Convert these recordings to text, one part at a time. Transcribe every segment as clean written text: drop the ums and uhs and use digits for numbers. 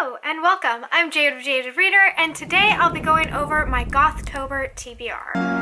Hello and welcome. I'm Jade of Jaded Reader, and today I'll be going over my GothTober TBR.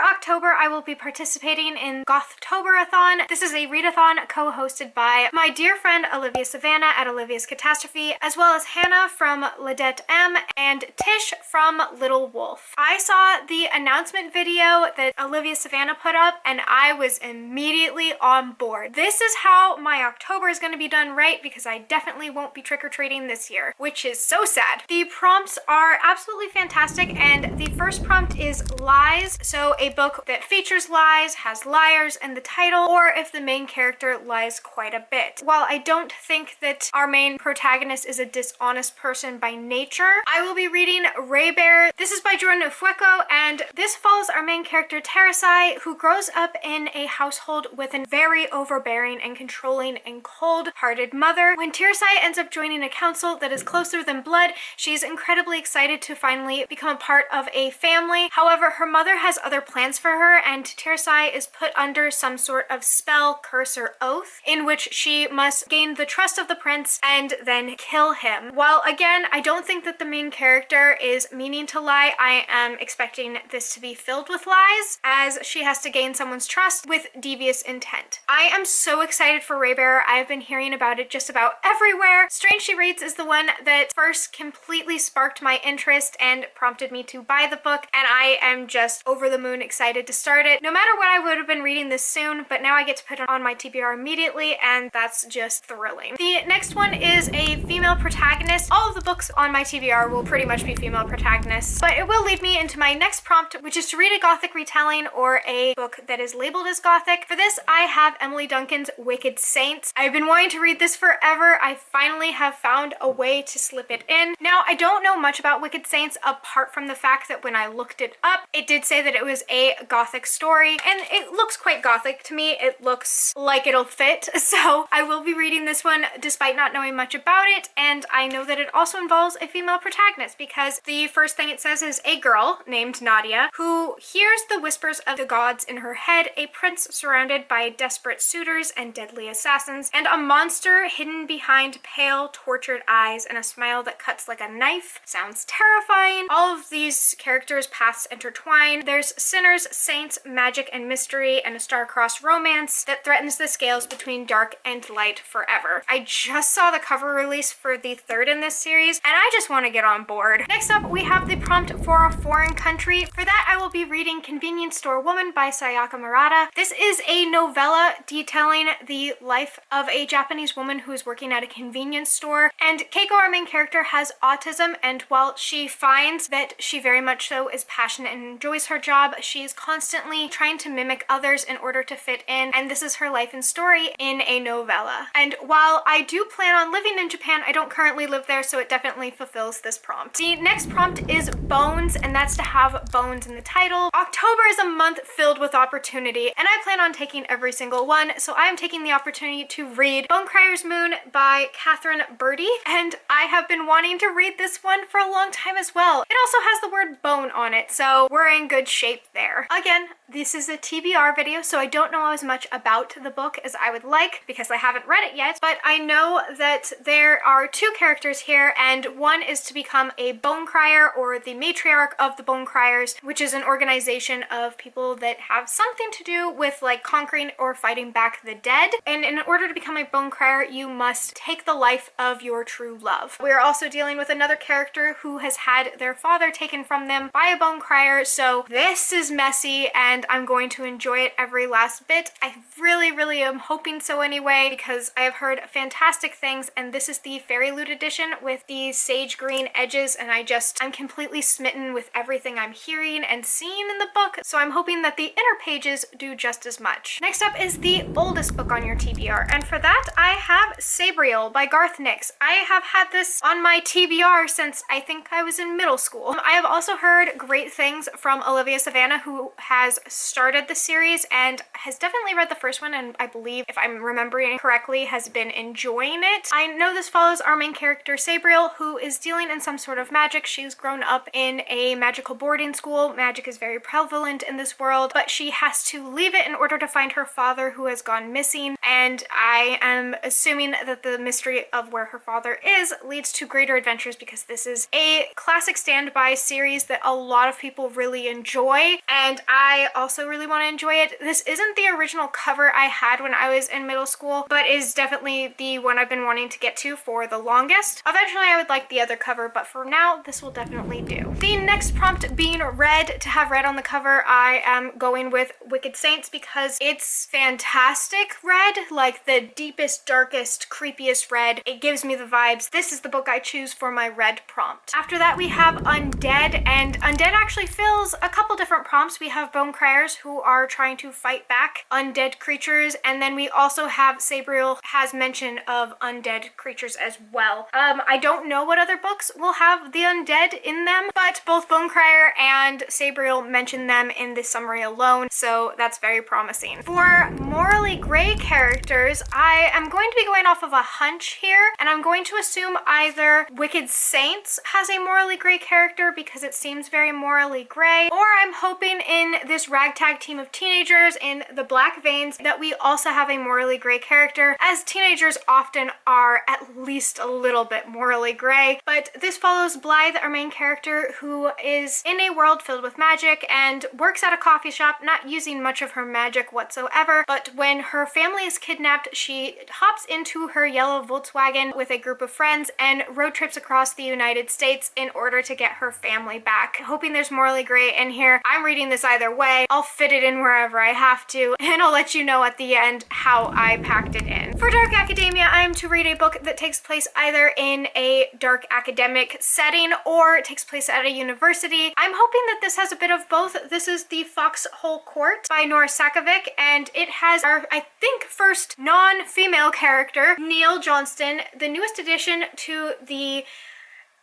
October, I will be participating in GothToberathon. This is a readathon co-hosted by my dear friend Olivia Savannah at Olivia's Catastrophe, as well as Hannah from LadetteM and Tish from Little Wolf. I saw the announcement video that Olivia Savannah put up and I was immediately on board. This is how my October is going to be done right, because I definitely won't be trick-or-treating this year, which is so sad. The prompts are absolutely fantastic, and the first prompt is lies. So a book that features lies, has liars in the title, or if the main character lies quite a bit. While I don't think that our main protagonist is a dishonest person by nature, I will be reading Ray Bear. This is by Jordan Fueco, and this follows our main character Teresai, who grows up in a household with a very overbearing and controlling and cold-hearted mother. When Teresai ends up joining a council that is closer than blood, she's incredibly excited to finally become a part of a family. However, her mother has other plans for her, and Teresai is put under some sort of spell, curse, or oath in which she must gain the trust of the prince and then kill him. While again, I don't think that the main character is meaning to lie, I am expecting this to be filled with lies, as she has to gain someone's trust with devious intent. I am so excited for Ray Bear. I've been hearing about it just about everywhere. Strange She Reads is the one that first completely sparked my interest and prompted me to buy the book, and I am just over the moon excited to start it. No matter what, I would have been reading this soon, but now I get to put it on my TBR immediately, and that's just thrilling. The next one is a female protagonist. All of the books on my TBR will pretty much be female protagonists, but it will lead me into my next prompt, which is to read a gothic retelling or a book that is labeled as gothic. For this, I have Emily Duncan's Wicked Saints. I've been wanting to read this forever. I finally have found a way to slip it in. Now, I don't know much about Wicked Saints apart from the fact that when I looked it up, it did say that it was a gothic story, and it looks quite gothic to me. It looks like it'll fit, so I will be reading this one despite not knowing much about it. And I know that it also involves a female protagonist, because the first thing it says is a girl named Nadia who hears the whispers of the gods in her head, a prince surrounded by desperate suitors and deadly assassins, and a monster hidden behind pale, tortured eyes and a smile that cuts like a knife. Sounds terrifying. All of these characters' paths intertwine. There's sinners, saints, magic and mystery, and a star-crossed romance that threatens the scales between dark and light forever. I just saw the cover release for the third in this series, and I just want to get on board. Next up, we have the prompt for a foreign country. For that, I will be reading Convenience Store Woman by Sayaka Murata. This is a novella detailing the life of a Japanese woman who is working at a convenience store, and Keiko, our main character, has autism, and while she finds that she very much so is passionate and enjoys her job, she is constantly trying to mimic others in order to fit in, and this is her life and story in a novella. And while I do plan on living in Japan, I don't currently live there, so it definitely fulfills this prompt. The next prompt is Bones, and that's to have bones in the title. October is a month filled with opportunity, and I plan on taking every single one, so I am taking the opportunity to read Bonecryer's Moon by Catherine Birdie, and I have been wanting to read this one for a long time as well. It also has the word bone on it, so we're in good shape there. Again, this is a TBR video, so I don't know as much about the book as I would like because I haven't read it yet, but I know that there are two characters here, and one is to become a bone crier, or the matriarch of the Bone Criers, which is an organization of people that have something to do with like conquering or fighting back the dead. And in order to become a bone crier, you must take the life of your true love. We're also dealing with another character who has had their father taken from them by a bone crier, so this is messy, and I'm going to enjoy it every last bit. I really am hoping so anyway, because I have heard fantastic things, and this is the Fairy Loot edition with the sage green edges, and I'm completely smitten with everything I'm hearing and seeing in the book, so I'm hoping that the inner pages do just as much. Next up is the oldest book on your TBR, and for that I have Sabriel by Garth Nix. I have had this on my TBR since I think I was in middle school. I have also heard great things from Olivia Savannah, who has has started the series and has definitely read the first one, and I believe, if I'm remembering correctly, has been enjoying it. I know this follows our main character, Sabriel, who is dealing in some sort of magic. She's grown up in a magical boarding school. Magic is very prevalent in this world, but she has to leave it in order to find her father, who has gone missing, and I am assuming that the mystery of where her father is leads to greater adventures, because this is a classic standby series that a lot of people really enjoy, and I also really want to enjoy it. This isn't the original cover I had when I was in middle school, but is definitely the one I've been wanting to get to for the longest. Eventually I would like the other cover, but for now this will definitely do. The next prompt being red, to have red on the cover, I am going with Wicked Saints because it's fantastic red, like the deepest, darkest, creepiest red. It gives me the vibes. This is the book I choose for my red prompt. After that we have Undead, and Undead actually fills a couple different prompts. We have Bone Criers, who are trying to fight back undead creatures, and then we also have Sabriel has mention of undead creatures as well. I don't know what other books will have the undead in them, but both Bone Crier and Sabriel mention them in the summary alone, so that's very promising. For morally gray characters, I am going to be going off of a hunch here, and I'm going to assume either Wicked Saints has a morally gray character because it seems very morally gray, or I'm hoping in this ragtag team of teenagers in the Black Veins that we also have a morally gray character, as teenagers often are at least a little bit morally gray. But this follows Blythe, our main character, who is in a world filled with magic and works at a coffee shop, not using much of her magic whatsoever, but when her family is kidnapped, she hops into her yellow Volkswagen with a group of friends and road trips across the United States in order to get her family back. Hoping there's morally gray in here. I'm reading this either way. I'll fit it in wherever I have to, and I'll let you know at the end how I packed it in. For Dark Academia, I am to read a book that takes place either in a dark academic setting or it takes place at a university. I'm hoping that this has a bit of both. This is The Foxhole Court by Nora Sakovic, and it has our, I think, first non-female character, Neil Johnston, the newest addition to the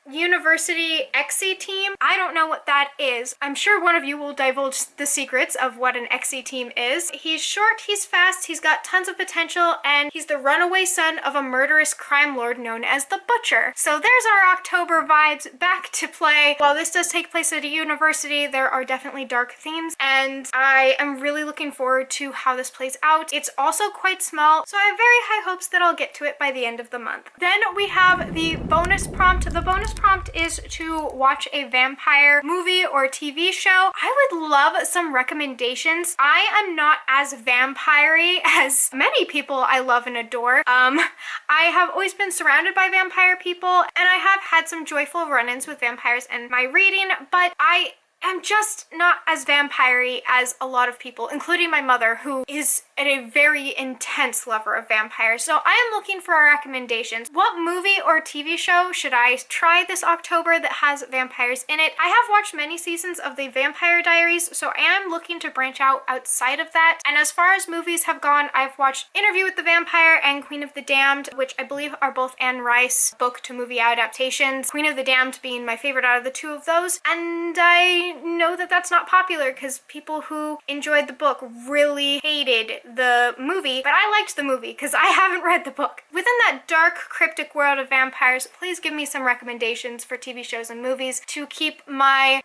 University XC team. I don't know what that is. I'm sure one of you will divulge the secrets of what an XC team is. He's short, he's fast, he's got tons of potential, and he's the runaway son of a murderous crime lord known as the Butcher. So there's our October vibes back to play. While this does take place at a university, there are definitely dark themes, and I am really looking forward to how this plays out. It's also quite small, so I have very high hopes that I'll get to it by the end of the month. Then we have the bonus prompt. The bonus prompt is to watch a vampire movie or TV show. I would love some recommendations. I am not as vampire-y as many people I love and adore. I have always been surrounded by vampire people, and I have had some joyful run-ins with vampires in my reading, but I am just not as vampire-y as a lot of people, including my mother, who is a very intense lover of vampires. So I am looking for recommendations. What movie or TV show should I try this October that has vampires in it? I have watched many seasons of The Vampire Diaries, so I am looking to branch out outside of that. And as far as movies have gone, I've watched Interview with the Vampire and Queen of the Damned, which I believe are both Anne Rice book to movie adaptations. Queen of the Damned being my favorite out of the two of those. And I know that that's not popular because people who enjoyed the book really hated the movie, but I liked the movie because I haven't read the book. Within that dark, cryptic world of vampires, please give me some recommendations for TV shows and movies to keep my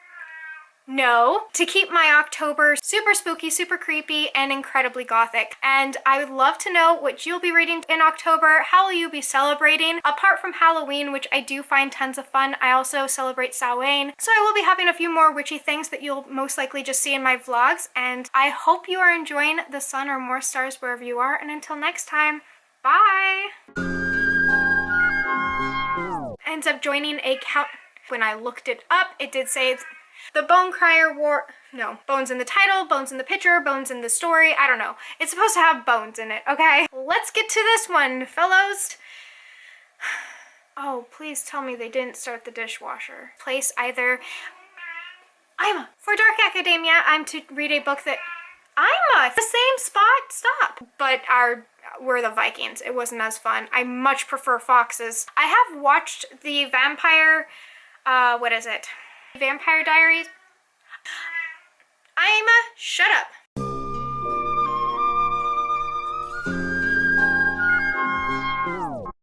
October super spooky, super creepy, and incredibly gothic. And I would love to know what you'll be reading in October. How will you be celebrating? Apart from Halloween, which I do find tons of fun, I also celebrate Samhain. So I will be having a few more witchy things that you'll most likely just see in my vlogs. And I hope you are enjoying the sun or more stars wherever you are. And until next time, bye! Ends up joining a count. When I looked it up, it did say it's the Bone Crier War. No, bones in the title, bones in the picture, bones in the story. I don't know. It's supposed to have bones in it, okay? Let's get to this one, fellows. Oh, please tell me they didn't start the dishwasher. Place either. For Dark Academia, I'm to read a book that. The same spot? Stop. But we're the Vikings. It wasn't as fun. I much prefer foxes. I have watched the Vampire Diaries. I'm shut up.